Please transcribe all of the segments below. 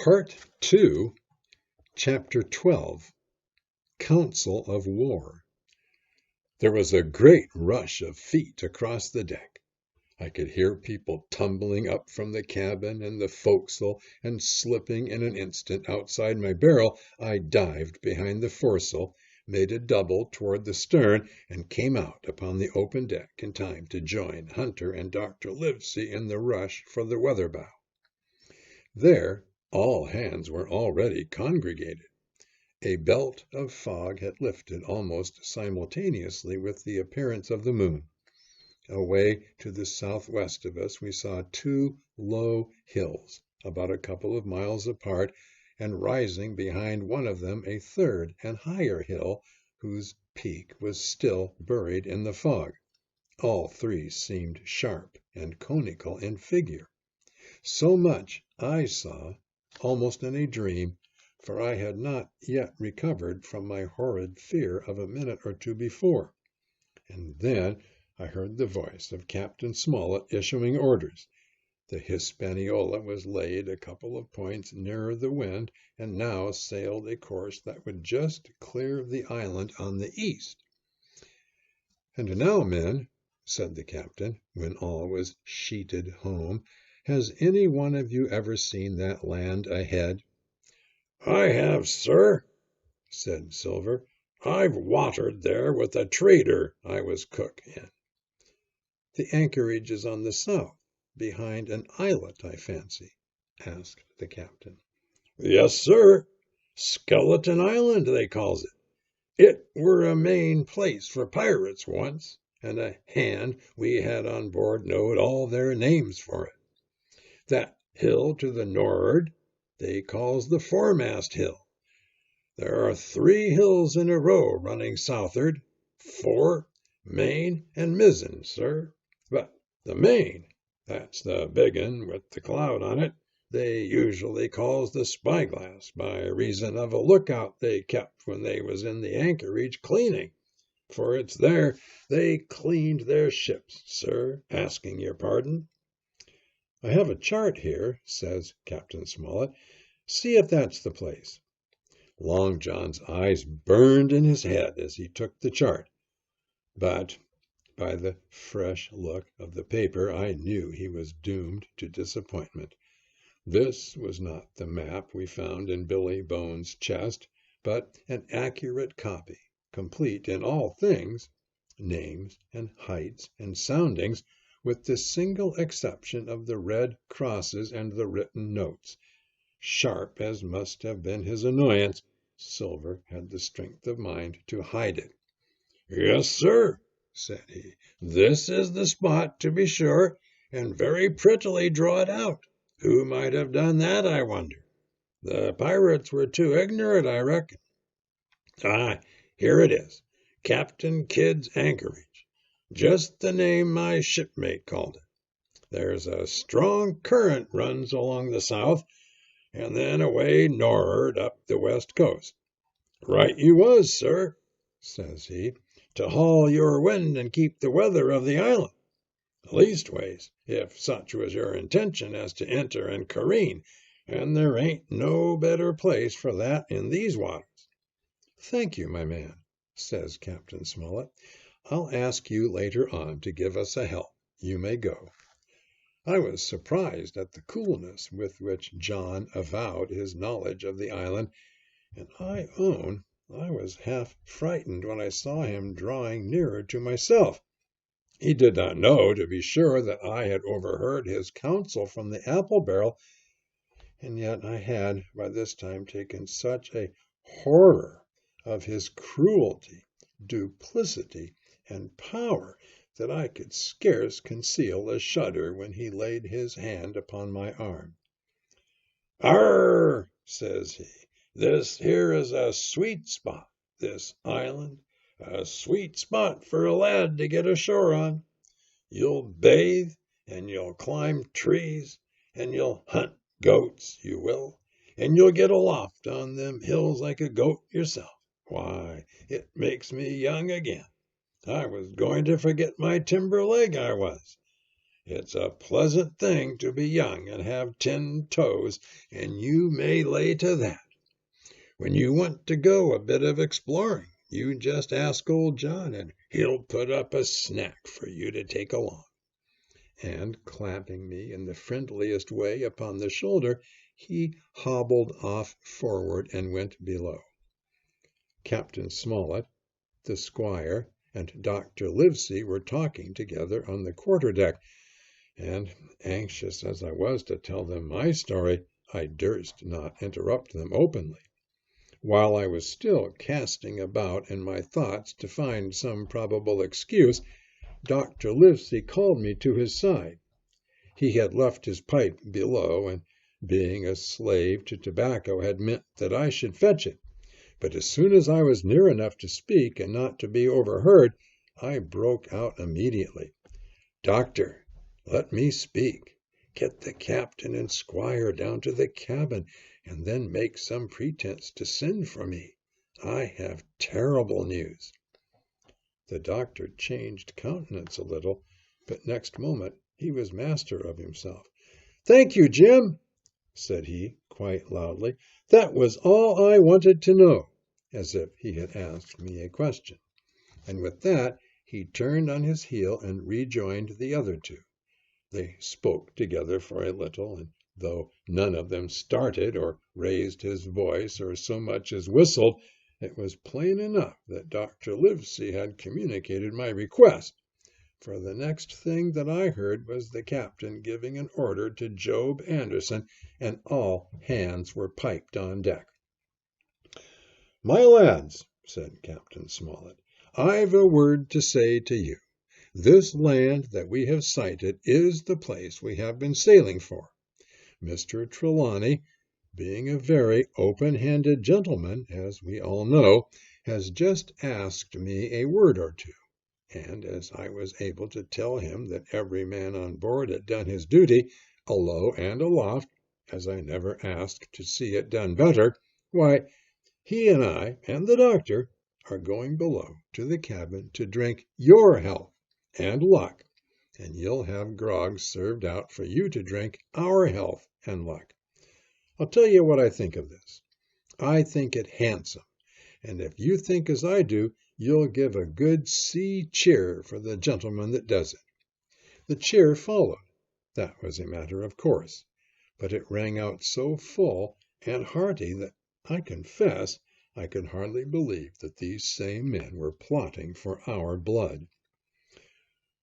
Part 2, Chapter 12, Council of War. There was a great rush of feet across the deck. I could hear people tumbling up from the cabin and the forecastle, and slipping in an instant outside my barrel, I dived behind the foresail, made a double toward the stern, and came out upon the open deck in time to join Hunter and Dr. Livesey in the rush for the weather bow. There all hands were already congregated. A belt of fog had lifted almost simultaneously with the appearance of the moon. Away to the southwest of us we saw two low hills, about a couple of miles apart, and rising behind one of them a third and higher hill, whose peak was still buried in the fog. All three seemed sharp and conical in figure. So much I saw, almost in a dream, for I had not yet recovered from my horrid fear of a minute or two before. And then I heard the voice of Captain Smollett issuing orders. The Hispaniola was laid a couple of points nearer the wind, and now sailed a course that would just clear the island on the east. "And now, men," said the captain, when all was sheeted home, "has any one of you ever seen that land ahead?" "I have, sir," said Silver. "I've watered there with a trader I was cook in." "The anchorage is on the south, behind an islet, I fancy?" asked the captain. "Yes, sir. Skeleton Island, they calls it. It were a main place for pirates once, and a hand we had on board knowed all their names for it. That hill to the nor'ard they calls the foremast hill. There are 3 hills in a row running south'ard, fore, main, and mizzen, sir. But the main, that's the big un with the cloud on it, they usually calls the Spyglass, by reason of a lookout they kept when they was in the anchorage cleaning, for it's there they cleaned their ships, sir, asking your pardon." "I have a chart here," says Captain Smollett. "See if that's the place." Long John's eyes burned in his head as he took the chart, but by the fresh look of the paper I knew he was doomed to disappointment. This was not the map we found in Billy Bones' chest, but an accurate copy, complete in all things, names and heights and soundings, with the single exception of the red crosses and the written notes. Sharp as must have been his annoyance, Silver had the strength of mind to hide it. "Yes, sir," said he. "This is the spot, to be sure, and very prettily drawed out. Who might have done that, I wonder? The pirates were too ignorant, I reckon. Ah, here it is. Captain Kidd's anchorage. Just the name my shipmate called it. There's a strong current runs along the south, and then away nor'ard up the west coast. Right you was, sir," says he, "to haul your wind and keep the weather of the island. Leastways, if such was your intention as to enter and careen, and there ain't no better place for that in these waters." "Thank you, my man," says Captain Smollett. "I'll ask you later on to give us a help. You may go." I was surprised at the coolness with which John avowed his knowledge of the island, and I own I was half frightened when I saw him drawing nearer to myself. He did not know, to be sure, that I had overheard his counsel from the apple barrel, and yet I had by this time taken such a horror of his cruelty, duplicity, and power that I could scarce conceal a shudder when he laid his hand upon my arm. "Arr!" says he. "This here is a sweet spot, this island, a sweet spot for a lad to get ashore on. You'll bathe, and you'll climb trees, and you'll hunt goats, you will, and you'll get aloft on them hills like a goat yourself. Why, it makes me young again. I was going to forget my timber leg, I was. It's a pleasant thing to be young and have 10 toes, and you may lay to that. When you want to go a bit of exploring, you just ask old John, and he'll put up a snack for you to take along." And clapping me in the friendliest way upon the shoulder, he hobbled off forward and went below. Captain Smollett, the squire, and Dr. Livesey were talking together on the quarter-deck, and, anxious as I was to tell them my story, I durst not interrupt them openly. While I was still casting about in my thoughts to find some probable excuse, Dr. Livesey called me to his side. He had left his pipe below, and being a slave to tobacco had meant that I should fetch it. But as soon as I was near enough to speak and not to be overheard, I broke out immediately. "Doctor, let me speak. Get the captain and squire down to the cabin, and then make some pretense to send for me. I have terrible news." The doctor changed countenance a little, but next moment he was master of himself. "Thank you, Jim," said he, quite loudly. "That was all I wanted to know," as if he had asked me a question. And with that he turned on his heel and rejoined the other two. They spoke together for a little, and though none of them started or raised his voice or so much as whistled, it was plain enough that Dr. Livesey had communicated my request, for the next thing that I heard was the captain giving an order to Job Anderson, and all hands were piped on deck. "My lads," said Captain Smollett, "I've a word to say to you. This land that we have sighted is the place we have been sailing for. Mr. Trelawney, being a very open-handed gentleman, as we all know, has just asked me a word or two, and as I was able to tell him that every man on board had done his duty, alow and aloft, as I never asked to see it done better, why, he and I and the doctor are going below to the cabin to drink your health and luck, and you'll have grog served out for you to drink our health and luck. I'll tell you what I think of this. I think it handsome, and if you think as I do, you'll give a good sea cheer for the gentleman that does it." The cheer followed. That was a matter of course, but it rang out so full and hearty that, I confess, I could hardly believe that these same men were plotting for our blood.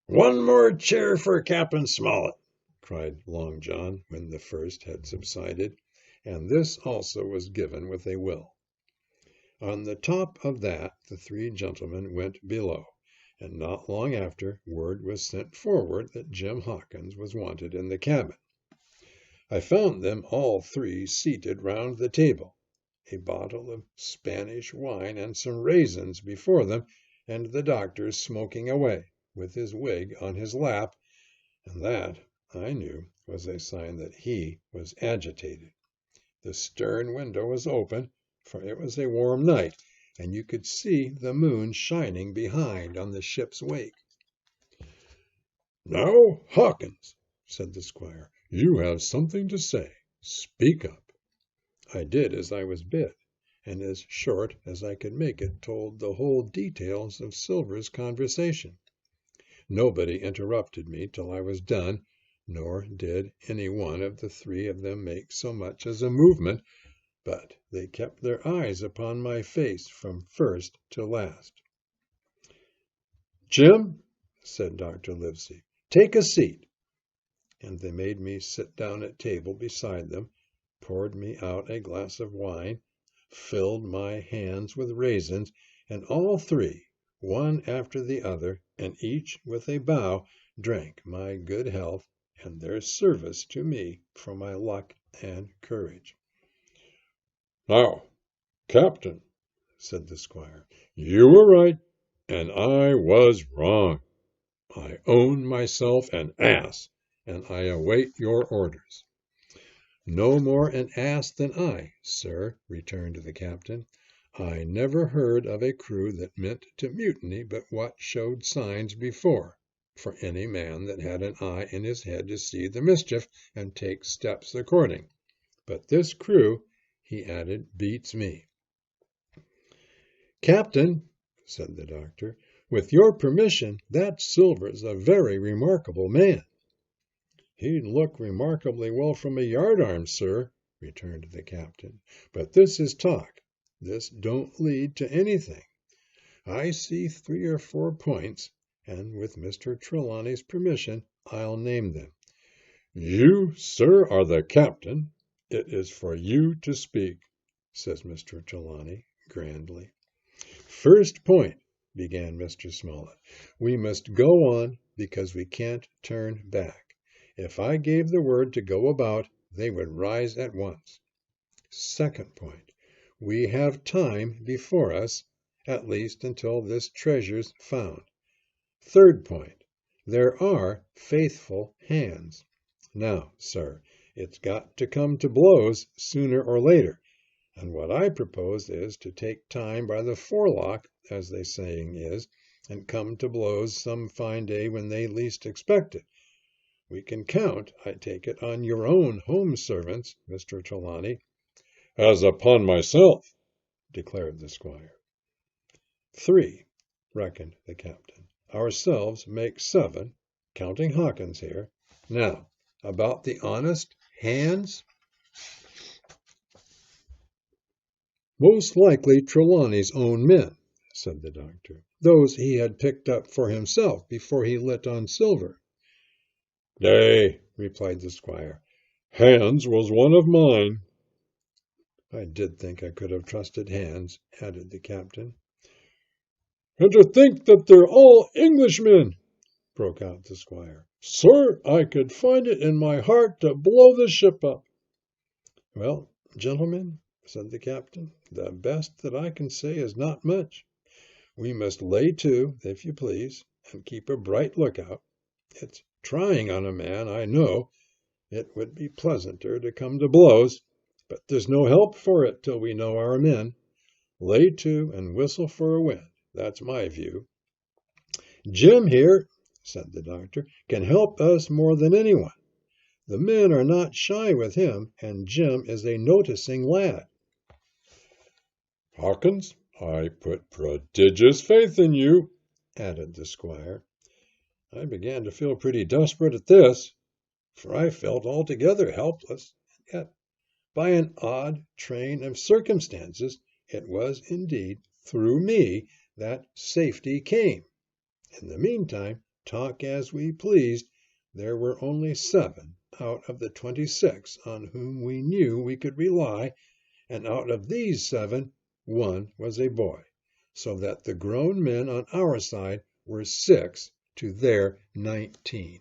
"One more cheer for Captain Smollett," cried Long John, when the first had subsided, and this also was given with a will. On the top of that the three gentlemen went below, and not long after word was sent forward that Jim Hawkins was wanted in the cabin. I found them all three seated round the table, a bottle of Spanish wine and some raisins before them, and the doctor smoking away, with his wig on his lap, and that, I knew, was a sign that he was agitated. The stern window was open, for it was a warm night, and you could see the moon shining behind on the ship's wake. "Now, Hawkins," said the squire, "you have something to say. Speak up." I did as I was bid, and as short as I could make it told the whole details of Silver's conversation. Nobody interrupted me till I was done, nor did any one of the three of them make so much as a movement, but they kept their eyes upon my face from first to last. "Jim," said Dr. Livesey, "take a seat." And they made me sit down at table beside them, poured me out a glass of wine, filled my hands with raisins, and all three, one after the other, and each with a bow, drank my good health and their service to me for my luck and courage. "Now, Captain," said the squire, "you were right, and I was wrong. I own myself an ass, and I await your orders." "No more an ass than I, sir," returned the captain. "I never heard of a crew that meant to mutiny but what showed signs before. for any man that had an eye in his head to see the mischief and take steps according. But this crew, he added, beats me. Captain, said the doctor, with your permission, that Silver's a very remarkable man. He'd look remarkably well from a yardarm, sir, returned the captain. But this is talk. This don't lead to anything. I see 3 or 4 points, and with Mr. Trelawney's permission, I'll name them. You, sir, are the captain. It is for you to speak, says Mr. Trelawney grandly. First point, began Mr. Smollett. We must go on because we can't turn back. If I gave the word to go about, they would rise at once. Second point, we have time before us, at least until this treasure's found. Third point, there are faithful hands. Now, sir, it's got to come to blows sooner or later, and what I propose is to take time by the forelock, as the saying is, and come to blows some fine day when they least expect it. We can count, I take it, on your own home servants, Mr. Trelawney. As upon myself, declared the squire. 3, reckoned the captain. Ourselves make 7, counting Hawkins here. Now, about the honest hands? Most likely Trelawney's own men, said the doctor. Those he had picked up for himself before he lit on Silver. Nay, replied the squire, Hans was one of mine. I did think I could have trusted Hans, added the captain. And to think that they're all Englishmen, broke out the squire. Sir, I could find it in my heart to blow the ship up. Well, gentlemen, said the captain, the best that I can say is not much. We must lay to, if you please, and keep a bright lookout. It's trying on a man, I know. It would be pleasanter to come to blows, but there's no help for it till we know our men. Lay to and whistle for a wind. That's my view. Jim here, said the doctor, can help us more than anyone. The men are not shy with him, and Jim is a noticing lad. Hawkins, I put prodigious faith in you, added the squire. I began to feel pretty desperate at this, for I felt altogether helpless. Yet, by an odd train of circumstances, it was indeed through me that safety came. In the meantime, talk as we pleased, there were only 7 out of the 26 on whom we knew we could rely, and out of these 7, 1 was a boy, so that the grown men on our side were 6 to their 19.